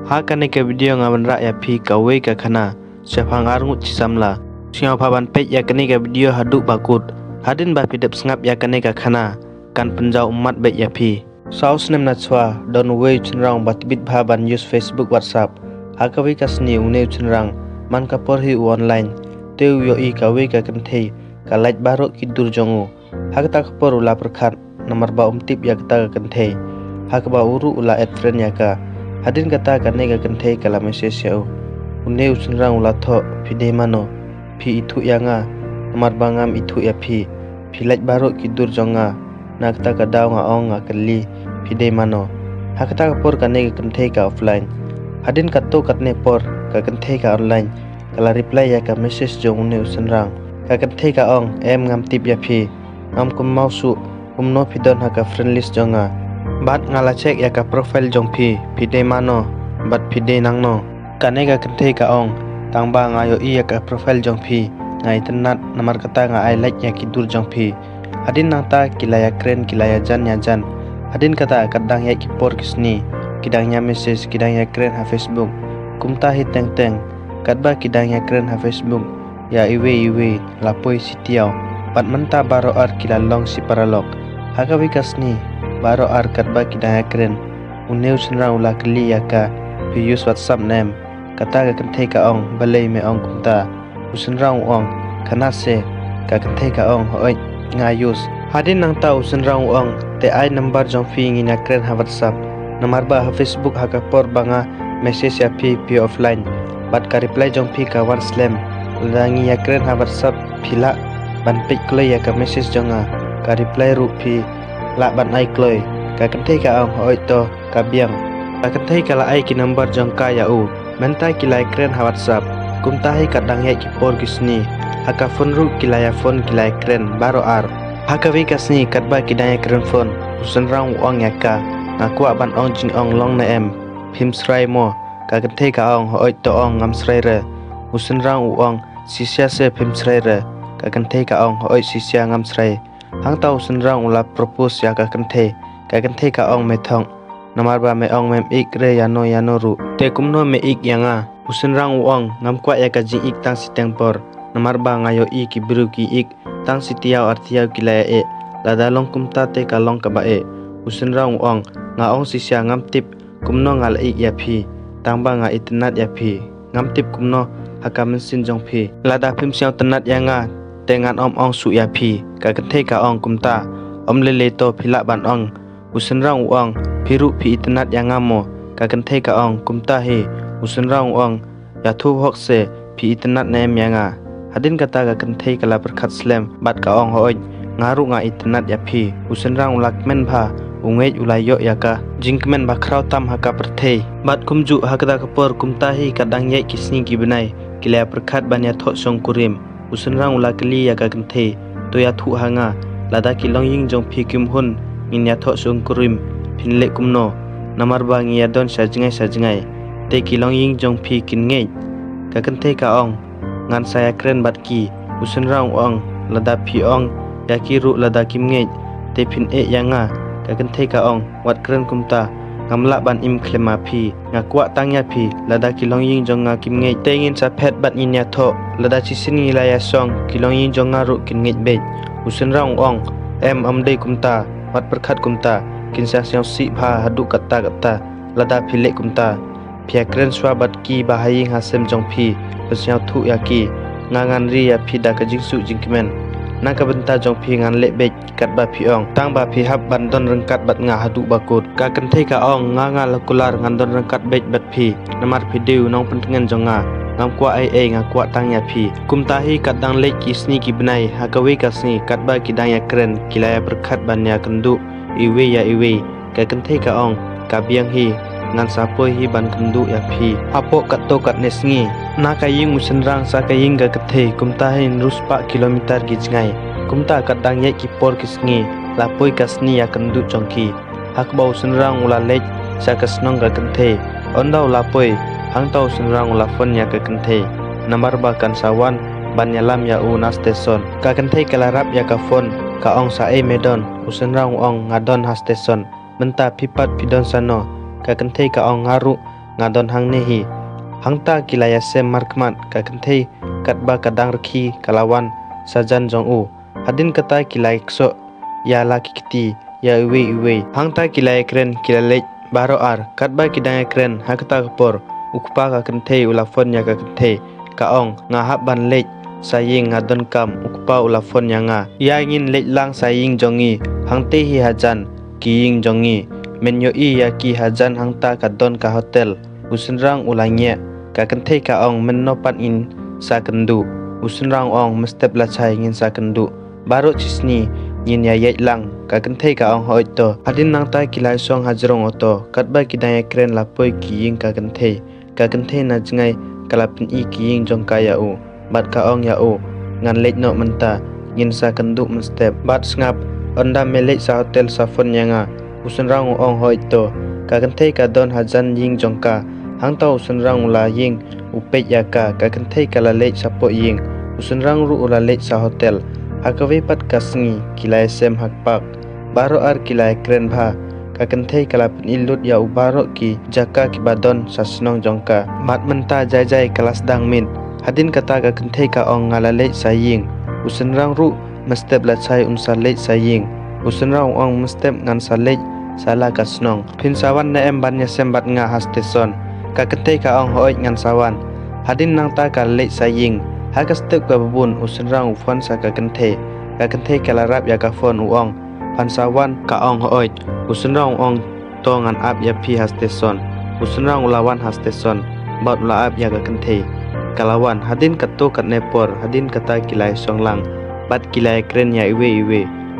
Hakane ke video ngaban rak ya pi kawe ka khana siapa ngarngut cisamla siapa ban pej ya kene ke video haduk bakut hadin ba pidep sengap ya kene ka khana kan penjau umat bet ya pi saus nem na chwa don way chinrang batbit bha ban use Facebook WhatsApp hakawi kasni une chinrang man ka por hi online teu yo I kawe ka kenthe ka lait barok kidur jongu hakta ka por ula perkhat nomor ba tip ya kata ka kenthe hakba uru ula add friend ya ka hadin kata kane ka kenthe kala message ya une chinrang ula tho pide mano pi itu yanga nomor bangam itu ya pi lait barok kidur jonga nakta ka daw nga ong nga kali pide mano hakta ka por kane ka kenthe ka offline hadin katto katne por ka kenthe ka online kala reply ya ka message jong ne usenrang ka kenthe ka ong em ngam tip ya phi ngam kum mausu kumno pidon ha ka friend list jonga bat ngala check ya ka profile jong phi pide mano bat pide nangno kane ka kenthe ka ong tangba ngayo I ya ka profile jong phi ngai tenat nomor kata nga I like ya kidur jong phi hadin nangta kilaya kren kilaya jan ya jan hadin kata kadang ya kipor kisni kidangnya message kidangnya kren ha Facebook kumta hi teng teng kadba kidangnya kren ha Facebook ya iwe lapoi sitiao pat menta baro ar kilalong si paralok hakawi kasni baro ar kadba kidangnya kren uneu senra ula kli ya ka pi use WhatsApp name kata ka kenthe ka ong balei me ong kumta usenra ong kana se ka kenthe ka ong hoi ngayus hadin nang tau senra ong te ai number jong fi ngina kren ha WhatsApp nomor ba ha Facebook ha ka por banga message ya pi offline bat ka reply jong pi ka one slam langi ya kren ha WhatsApp phila ban pik kloi ya ka message jonga ka reply ru pi la ban ai kloi ka kenthe ka ong hoi to ka biang ka kenthe ka la ai ki number jong ka ya u mentai ki lai kren ha WhatsApp kumta hi kadang ya ki por kisni ha ka phone ru ki la ya phone ki lai kren baro ar ha ka vi kasni kadba ki dai kren phone usen rang ong ya ka ngakwa ban ong jing ong long na em phim srai mo ka kenthe ka ong hoi to ong ngam srai re usen rang ong sisia se phim srai re ka kenthe ka ong hoi sisia ngam srai hang tau usen rang ula propose ya ka kenthe ka ong me thong namar ba me ong mem ik re yano ru te kumno me ik yanga usen rang ong ngam kwa ya ka jing ik tang siteng por namar ba ngayo I ki biru ki ik tang sitiao artiao kilaya e lada long kumta te ka long ka ba e usen rang ong nga ong sisia ngam tip kumno ngal ik ya phi tangba nga itnat ya phi ngam tip kumno hakamen sin jong phi lada phim siang tenat ya nga tengan ong su ya phi ka kenthe ka ong kumta lele to phila ban ong usen rang ong phiru phi itnat ya nga mo ka kenthe ka ong kumta he usen rang ong ya thu hok se phi itnat nem ya nga hadin kata ka kenthe kala perkhat slam bat ka ong hoi ngaru nga itnat ya phi usen rang lakmen bha ungej ulayo ya ka jingkmen bakrau tam haka perthei bat kumju hakda kapor kumta hi kadang yai kisni ki benai kilaya perkhat banya tho song kurim usen rang ula kli ya ka kenthe to ya thu hanga lada kilong ying jong phi kim hun in ya tho song kurim phinle kumno namar ba ngia don sajingai te kilong ying jong phi kin ngei ka kenthe ka ong ngan saya kren bat ki usen rang ong lada phi ong ya ki ru lada kim ngei te phin e yanga ka kenthe ka ong wat kren kumta ngamla ban im klema phi ngakwa tangya phi lada kilong ying jong nga kim ngei te ngin sa phet bat in ya tho lada chisin ngila ya song kilong ying jong nga ru kin ngei be usen rang ong em amdei kumta wat perkhat kumta kinsa siang si bha hadu kata lada phile kumta phia kren swa bat ki bahaying hasem jong phi siang thu ya ki ngangan ri ya phi da ka jingsu jingkmen na ka benta jong phi ngan le be kat ba phi ong tang ba phi hab ban don rengkat bat nga hadu bakut ka kenthe ka ong nga lakular ngan don rengkat be bat phi namar phi deu nong pentengen jong nga ngam kwa ai nga kwa tang ya phi kumta hi kadang le ki sni ki benai hakawi kasni kat ba ki dang ya kren kilaya perkhat ban ya kendu iwe ka kenthe ka ong ka biang hi ngan sapoi hi ban kendu ya phi apo katto kat nesngi na ka ying usen rang sa ka ying ga kathe kumta hin ruspa kilometer gi jingai kumta kadang ye ki por kisngi lapoi kasni ya kendu chongki hakbau usen rang ula lek sa kasnong ga kenthe ondau lapoi hangtau usen rang ula fon ya ka kenthe nambar ba kan sawan ban yalam ya u na station ka kenthe kalarap ya ka fon ka ong sa e medon usen rang ong ngadon ha station menta pipat pidon sano ka kenthe ka ong ngaru ngadon hang nehi hangta kilaya sem markmat ka kenthei katba kadang rekhi kalawan sajan jong hadin kata kilai kso ya laki kiti ya iwe hangta kilai kren kilalej baro ar katba kidang kren hakta kapor ukpa ka kenthei ulafon ya ka kenthei kaong ngahap ban lej saying ngadon kam ukpa ulafon yanga ya ingin lej lang saying jongi hangte hi hajan kiying jongi menyo i ya ki hajan hangta kadon ka hotel usenrang ulangye ka kenthei kaong mennopan in sa kendu usenrang ong mestep lachai ngin sa kendu baro cisni ngin ya yet lang ka kenthei kaong hoito hadin nangta kilai song hajrong oto katba kidang kren lapoi kiying ka kenthei na jengai kalapin i kiying jong kaya bat kaong ya ngan lej no menta ngin sa kendu mestep bat ngap onda melej sa hotel sa phone yanga usenrang ong hoito ka kenthei ka don hajan ying jongka hangta usenrang ula ying upej yaka ka kenthei kala lej sapo ying usenrang ru ula lej sa hotel hakawe pat kasngi kilai sem hakpak baro ar kilai kren bha ka kenthei kala penilut ya ubaro ki jaka ki badon sasnong jongka mat menta jai kelas dangmin hadin kata ka kenthei ka ong ngala lej saying usenrang ru mestep lachai unsa lej saying usenrang ong mestep ngan sa lej sala kasnong pinsawan na em bannya sembat nga hasteson ka kenthei ka ong hoi ngan sawan hadin nang ta ka lej saying haka step ka babun usenrang ufan sa ka kenthei kala rap ya ka phone uong pansawan ka ong hoi usenrang ong to ngan ap ya phi hasteson usenrang ulawan hasteson baut ula ap ya ka kenthei kalawan hadin kato kat nepor hadin kata kilai songlang bat kilai kren ya iwe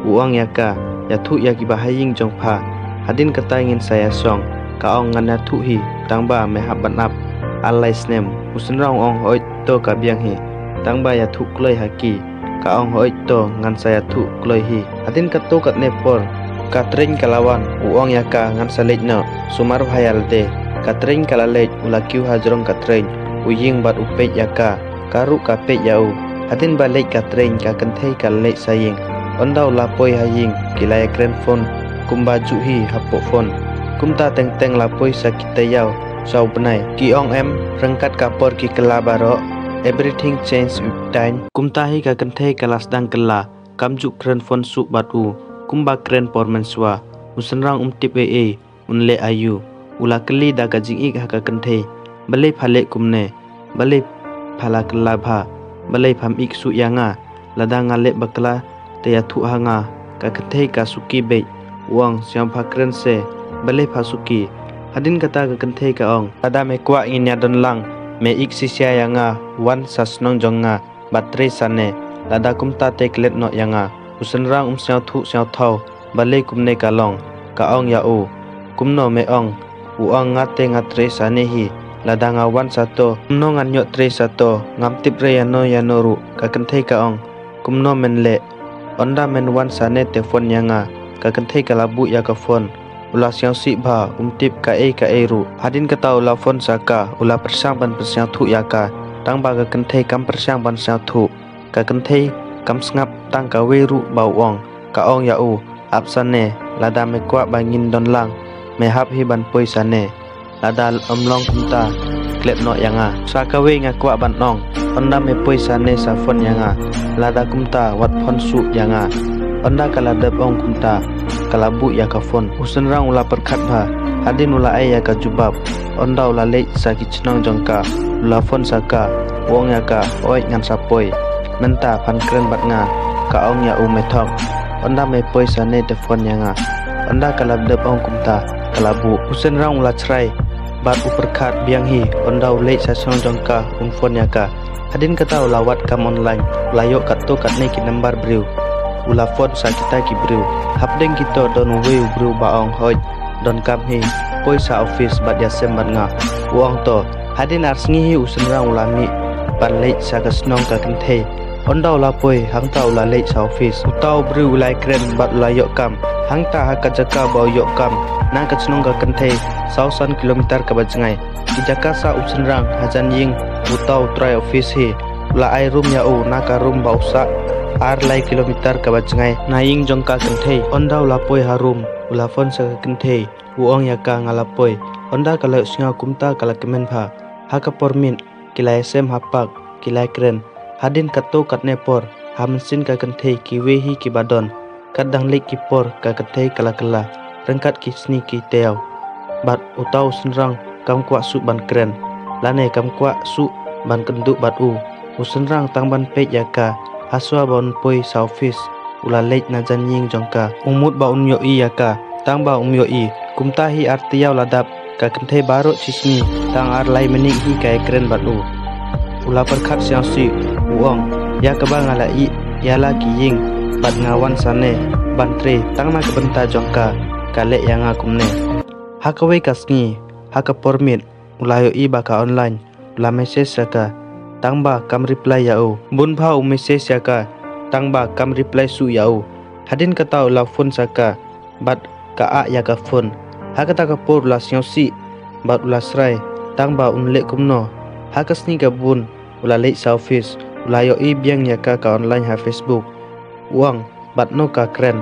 uang ya ka ya thu ya ki bahaying jongpha hadin kata ingin saya song kaong ngan ya thu hi tangba me haban ap alai snem usenrang ong hoi to ka biang hi tangba ya thu kloi haki kaong hoi to ngan saya thu kloi hi hadin kato kat nepor katring kalawan uang ya ka ngan salej no sumar hayal de katring kalalej ulakiu hajrong katring uying bat upej yaka karu kapej yau hadin balik katring ka kenthei ka lej saying ondau lapoi haying kilai kren phone kumbaju hi hapo phone kumta teng lapoi sakite yau sau benai ki ong em rengkat kapor ki kela baro everything change with time kumta hi ka kenthei kelas dang kela kamju kren phone su batu kumba kren por menswa usenrang tip unle ayu ula keli da ka jing ik ha ka kenthei balai phale kumne balai phala kala bha balai pham ik su yanga lada ngale bakla te ya thu hanga ka kenthei ka suki be uang siam phakren se balai phasuki hadin kata ka kenthei ka ong lada me kwa in ya don lang me ik sisia yanga wan sasnong jonga batre sane lada kumta te klet no yanga usenrang siao thu siao thau balai kumne kalong ka ong ya kumno me ong uang ngate ngatre sane hi lada ngawan sato kumno ngan nyot tre sato ngamtip re yano ru ka kenthei ka ong kumno menle onda men wan sane telefon yanga ka kenthei ka labu ya ka phone ula siang si bha tip ka ru hadin ka tau la phone saka ula persang ban persiang thu yaka tang ba ka kenthei kam persang ban siang thu ka kenthei kam sngap tang ka weru bawong ka ong ya apsane lada me kwa bangin don lang me hap hi ban poi sane lada omlong kumta klep no yanga sakawe ngakwa ban nong onda me poi sane sa phone yanga lada kumta wat phone su yanga onda kala dep ong kumta kalabu ya ka phone usenrang ula perkhat bha hadin ula ai ya ka jubab onda ula lej sa kichnang jongka ula phone saka wong ya ka oi ngan sapoi menta phan kren bat nga ka ong ya methok onda me poi sane te phone yanga onda kala dep ong kumta kalabu usenrang ula chrai bat uperkhat biang hi onda ulej sa song jongka phone yaka hadin kata ulawat kam online layok kato katne ki number briu ula phone sa kita ki briu hapdeng kito don weu briu baong hoj don kam hi poi sa office bat ya sem bat nga uang to hadin arsngi hi usenrang ulami ban lej sa kasnong ka kenthei onda ula poi hangta ula lej sa office utau briu ulai kren bat layok kam hangta haka jaka bau yok kam nang kasnong ka kenthei 1,000 kilometer ka bajngai di Jakarta usenrang hajan ying utau try office hi la ai room ya naka room bausa ar lai kilometer ka bajngai naing jongka kenthei onda ula poi harum ula phone sa kenthei uong ya ka ngala poi onda kalau singa kumta kala kemen pha haka pormin kilai sem hapak kilai kren hadin kato katne por hamsin ka kanthe ki wehi ki badon kadang lek ki por ka kanthe kala kala rengkat ki sni ki teo bat utau senrang kam kwa su ban kren lane kam kwa su ban kenduk bat usenrang tang ban pe yaka haswa bon poi saufis ula lek na janying jongka umut ba unyo i yaka tang ba umyo i kumta hi artiyaw ladap ka kenthe baro cisni tang ar lai mening hi kai kren bat ula perkhat siang si uong ya kaba ngala i yala ki ying bat ngawan sane bantre tang na kebenta jongka kale yang akumne hakawe kasni haka pormit ula yo i baka online ula message saka tangba kam reply yau bun phau message saka tangba kam reply su yau hadin kata ula phone saka bat ka a ya ka phone hakata ka por la siosi bat ula srai tangba unle kumno hakasni ka bun ula lek sa office ula yo i biang ya ka online ha Facebook uang bat no ka kren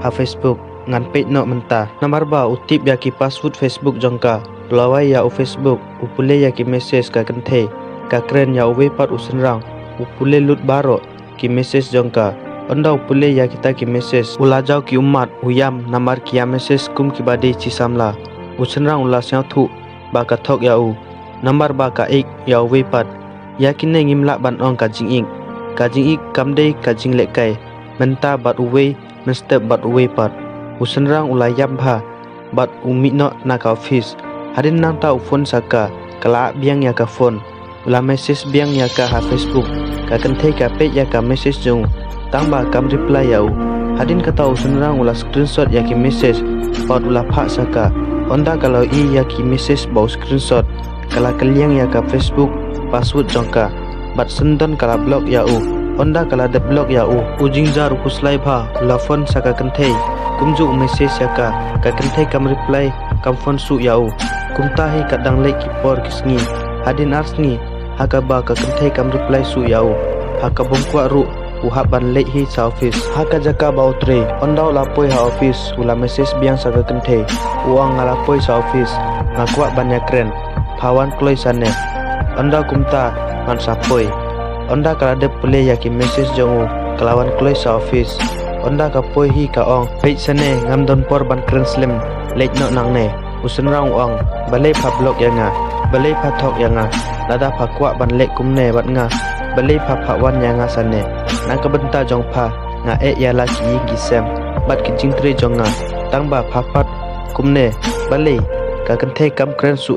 ha Facebook ngan pe no menta nomor ba utip ya ki password Facebook jongka lawai ya Facebook upule ya ki message ka kenthe ka kren ya we pat usenrang upule lut baro ki message jongka onda upule ya kita ki message ula jau ki umat uyam namar ki ya message kum ki bade ci samla usenrang ula syang thu ba ka thok ya nambar ba ka ik ya we pat ya kinne ngimla ban ong ka jing ik kamde ka jing lekai menta bat uwe menstep bat uwe pat usenrang ula yam bha bat umi no na ka office hadin nang ta phone saka kala biang ya ka phone ula message biang ya ka ha Facebook ka kenthe ka pe ya ka message jong tangba kam reply yau hadin kata usenrang ula screenshot ya ki message pat ula pha saka onda kalau i ya ki message bau screenshot kala kaliang ya ka Facebook password jongka bat sendon kala block ya onda kala de block ya ujing jar kuslai bha ula phone saka kenthe kumju message saka ka kenthe kam reply kam phone su ya kumta hi kadang lek ki por kisngi hadin arsni haka ba ka kenthe kam reply su ya haka bongkwa ru uhap ban lek hi sa office haka jaka bautre onda ula poi ha office ula message biang saka kenthe uang ngala poi sa office ngakwa banyak kren pawan kloi sane onda kumta man sapoi onda kala de pule ya ki message jongu kelawan kloi sa office onda ka poi hi ka ong page sane ngam don por ban kren slim lek no nang ne usenrang ong balai pha blog yanga balai pha thok yanga lada pha kwa ban lek kumne bat nga balai pha wan yanga sane nang ka benta jong pha nga e ya la ki sem bat ki jingtre jonga tangba pha pat kumne balai ka kenthe kam kren su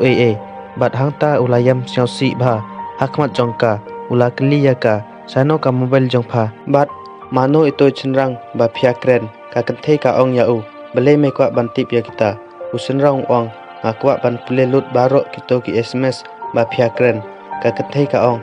bat hangta ulayam siosi bha hakmat jongka ula kliya ka sano ka mobile jongpha bat mano ito chenrang ba phia kren ka kenthe ka ong ya balai me kwa ban tip ya kita usenrang ong ngakwa ban pule lut baro kito ki SMS ba phia kren ka kenthe ka ong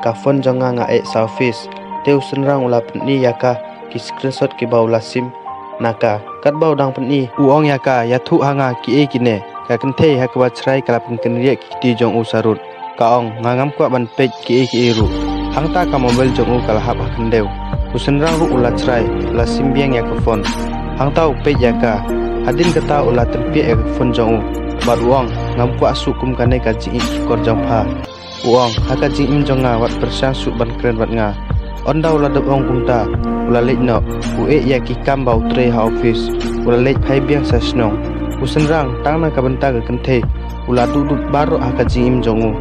ka phone jonga nga e sa office te usenrang ula pni ya ka ki screenshot ki baula sim naka kat bau dang pni uong ya ka ya thu hanga ki kine ka kenthe hakwa chrai kala pengken rie ki jong usarut ka ong ngangam kwa ban pej ki ru hangta ka mobile jong kala hap hakendeu usenrang ru ula chrai la simbiang ya ka phone hangta upej ya ka hadin kata ula tempi ya ka phone jong bat uang ngam kwa su kum kane ka jing skor jong pha uang haka jing im jonga wat persang su ban kren bat nga onda ula dep ong kumta ula lek no ue ya ki kam bau tre ha office ula lek phai biang sa snong usenrang tangna ka benta ka kenthe ula dudut baro haka jing im jongu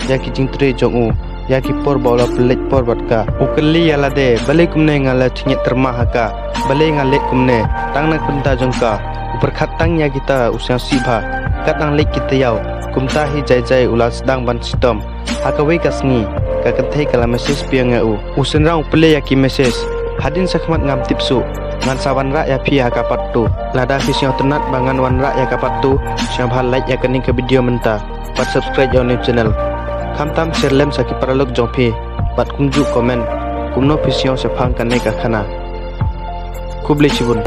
ya ki jing tre jongu ya ki por baula pelek por batka ukeli yala de balik kumne ngala thinget terma haka balik ngalek kumne tangna benta jongka uperkhat tang ya kita usang sibha katang lek kita yau kumta hi jai ula sedang ban sitom haka we kasngi ka kenthe kala message piang ya usenrang pele ya ki message hadin sakmat ngam tipsu ngan sawan ra ya phi haka pattu lada fisio tenat bangan wan ra ya ka pattu syam hal like ya kening ke video menta pat subscribe your new channel kamtam share lem saki paralog jong phi pat kumju comment kumno fisio se phang kan ne ka khana kubli chibun